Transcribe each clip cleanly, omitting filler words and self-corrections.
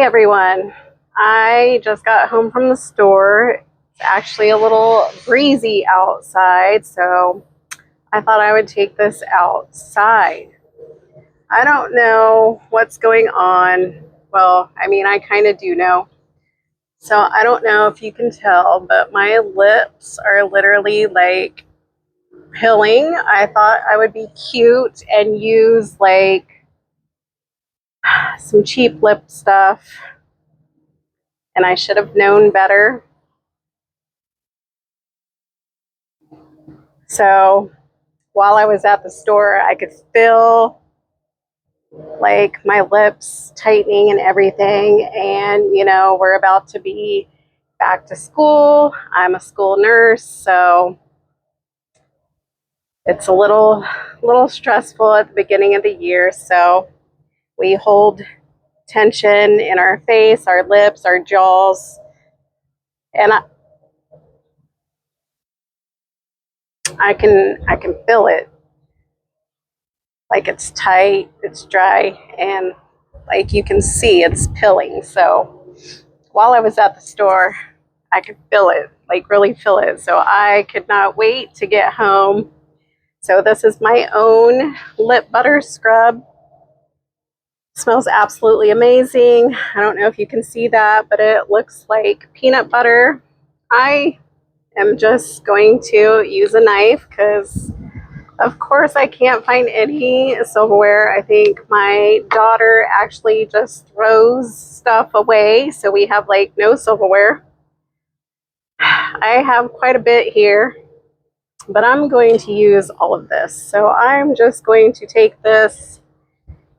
Hey everyone, I just got home from the store. It's actually a little breezy outside, so I thought I would take this outside. I don't know what's going on. Well, I kind of do know. So I don't know if you can tell, but my lips are literally like pilling. I thought I would be cute and use like some cheap lip stuff, and I should have known better. So while I was at the store, I could feel like my lips tightening and everything. And, we're about to be back to school. I'm a school nurse, so it's a little stressful at the beginning of the year. So we hold tension in our face, our lips, our jaws, and I can feel it. Like it's tight, it's dry, and like you can see it's pilling. So while I was at the store, I could feel it, like really feel it. So I could not wait to get home. So this is my own lip butter scrub. Smells absolutely amazing. I don't know if you can see that, but it looks like peanut butter. I am just going to use a knife because of course I can't find any silverware. I think my daughter actually just throws stuff away, so we have like no silverware. I have quite a bit here, but I'm going to use all of this. So I'm just going to take this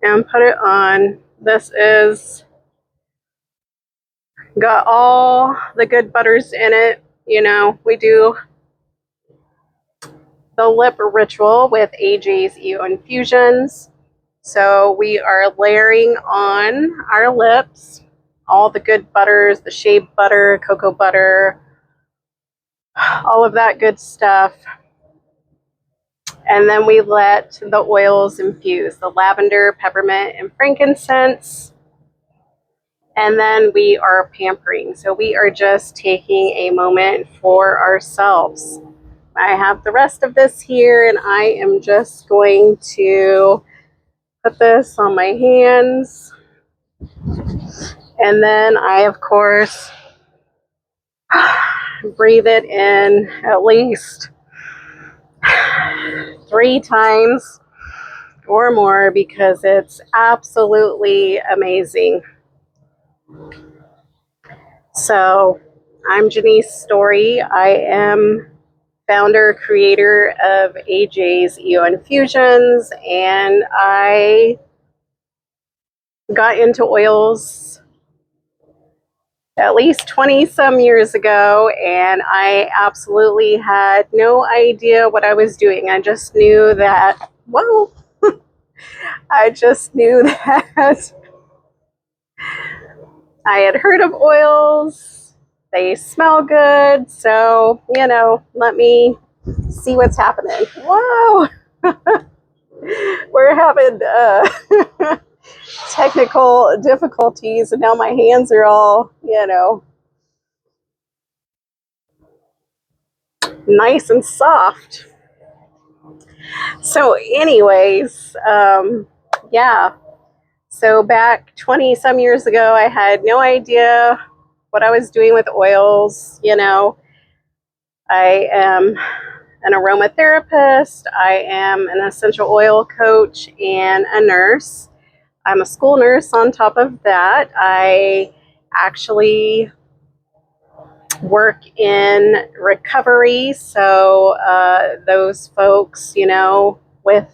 and put it on. This is got all the good butters in it. We do the lip ritual with AJ's Infusions. So we are layering on our lips all the good butters, the shea butter, cocoa butter, all of that good stuff. And then we let the oils infuse, the lavender, peppermint, and frankincense. And then we are pampering. So we are just taking a moment for ourselves. I have the rest of this here, and I am just going to put this on my hands. And then I, of course, breathe it in at least 3 times or more because it's absolutely amazing. So I'm Janice Story. I am founder, creator of AJ's Infusions, and I got into oils at least 20 some years ago, and I absolutely had no idea what I was doing. I just knew that, I just knew that I had heard of oils. They smell good, so, let me see what's happening. Whoa! We're having technical difficulties, and now my hands are all, nice and soft. So anyways, yeah. So back 20 some years ago, I had no idea what I was doing with oils. I am an aromatherapist. I am an essential oil coach and a nurse. I'm a school nurse on top of that. I actually work in recovery. So those folks, with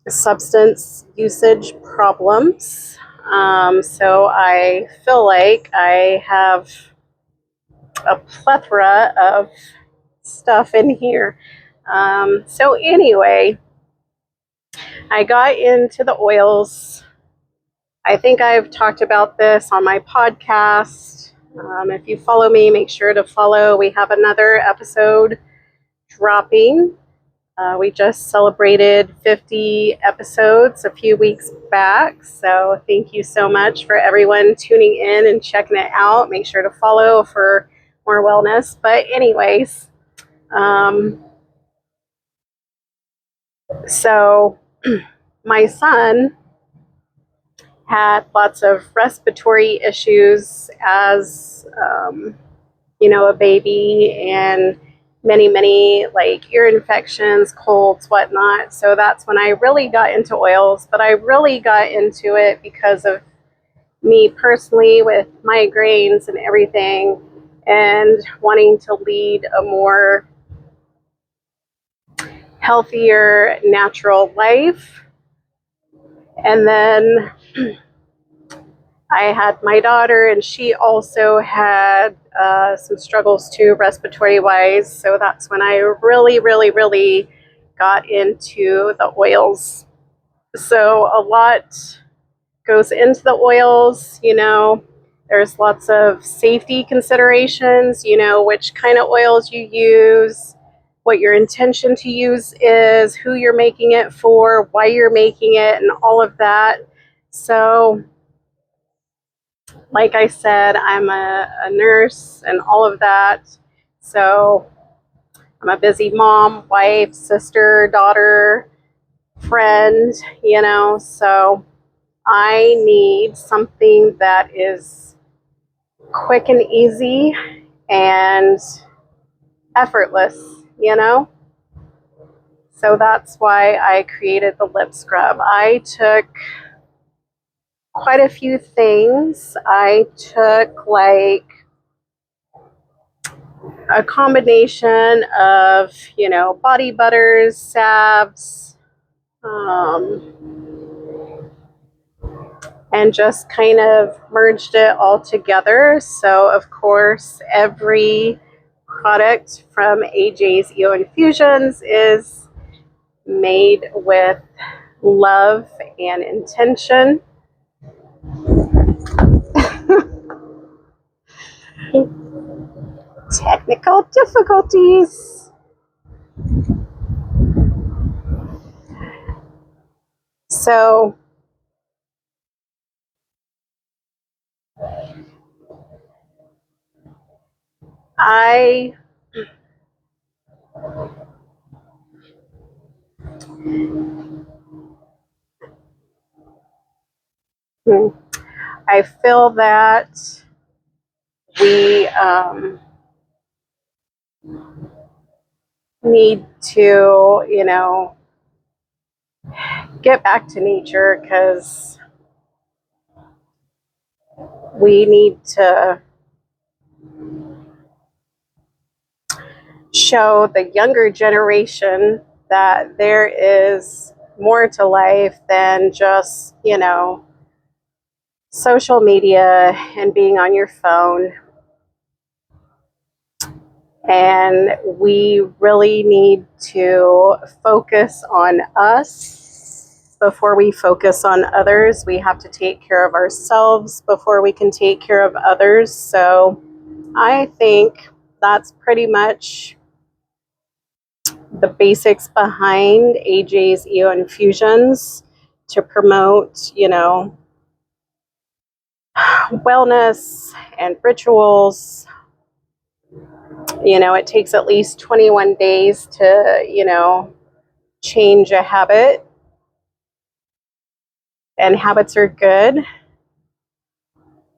substance usage problems. So I feel like I have a plethora of stuff in here. So anyway, I got into the oils. I think I've talked about this on my podcast. If you follow me, make sure to follow. We have another episode dropping. We just celebrated 50 episodes a few weeks back. So thank you so much for everyone tuning in and checking it out. Make sure to follow for more wellness. But anyways, so my son had lots of respiratory issues as, a baby, and many like ear infections, colds, whatnot. So that's when I really got into oils, but I really got into it because of me personally with migraines and everything, and wanting to lead a more healthier, natural life. And then I had my daughter, and she also had some struggles too, respiratory wise. So that's when I really got into the oils. So a lot goes into the oils, There's lots of safety considerations, which kind of oils you use, what your intention to use is, who you're making it for, why you're making it, and all of that. So like I said, I'm a nurse and all of that. So I'm a busy mom, wife, sister, daughter, friend, So I need something that is quick and easy and effortless, So that's why I created the lip scrub. I took quite a few things. I took like a combination of, body butters, salves, and just kind of merged it all together. So, of course, every product from AJ's EO Infusions is made with love and intention. Technical difficulties. So I I feel that we need to, get back to nature, because we need to show the younger generation that there is more to life than just, social media and being on your phone. And we really need to focus on us before we focus on others. We have to take care of ourselves before we can take care of others. So I think that's pretty much the basics behind AJ's EO Infusions, to promote, wellness and rituals. It takes at least 21 days to, change a habit. And habits are good,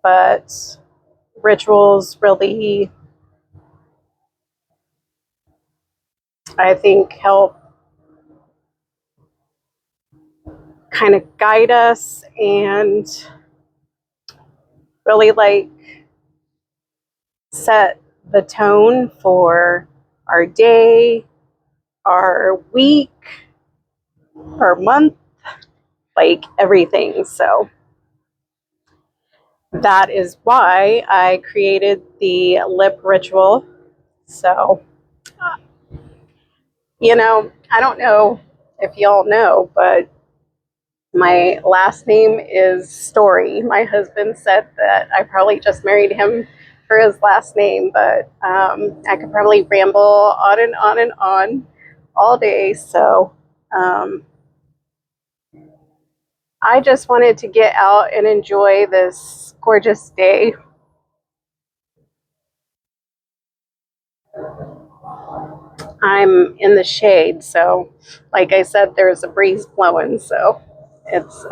but rituals really, I think, help kind of guide us and really like set the tone for our day, our week, our month, like everything. So that is why I created the lip ritual. So, I don't know if y'all know, but my last name is Story. My husband said that I probably just married him for his last name, but I could probably ramble on and on and on. all day. So I just wanted to get out and enjoy this gorgeous day. I'm in the shade, so like I said, there's a breeze blowing, so it's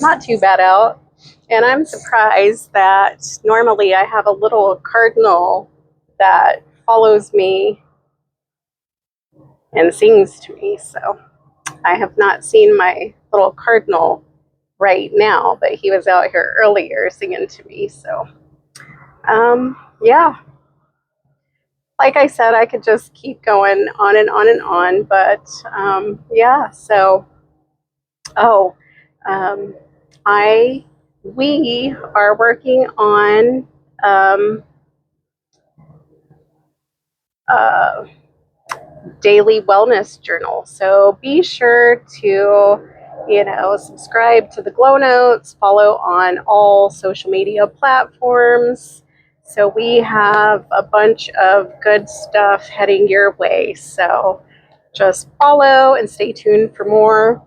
not too bad out. And I'm surprised that normally I have a little cardinal that follows me and sings to me. So I have not seen my little cardinal right now, but he was out here earlier singing to me. So yeah, like I said, I could just keep going on and on and on, but yeah. So oh, um, I we are working on um, uh, daily wellness journal. So be sure to, subscribe to the Glow Notes, follow on all social media platforms. So we have a bunch of good stuff heading your way. So just follow and stay tuned for more.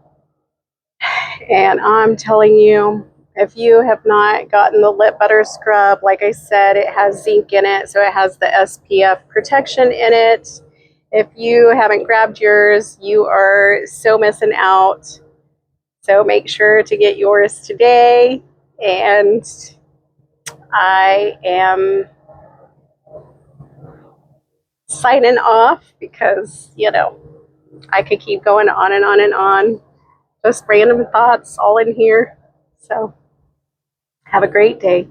And I'm telling you, if you have not gotten the lip butter scrub, like I said, it has zinc in it, so it has the SPF protection in it. If you haven't grabbed yours, you are so missing out. So make sure to get yours today. And I am signing off because, I could keep going on and on and on. Just random thoughts all in here. So have a great day.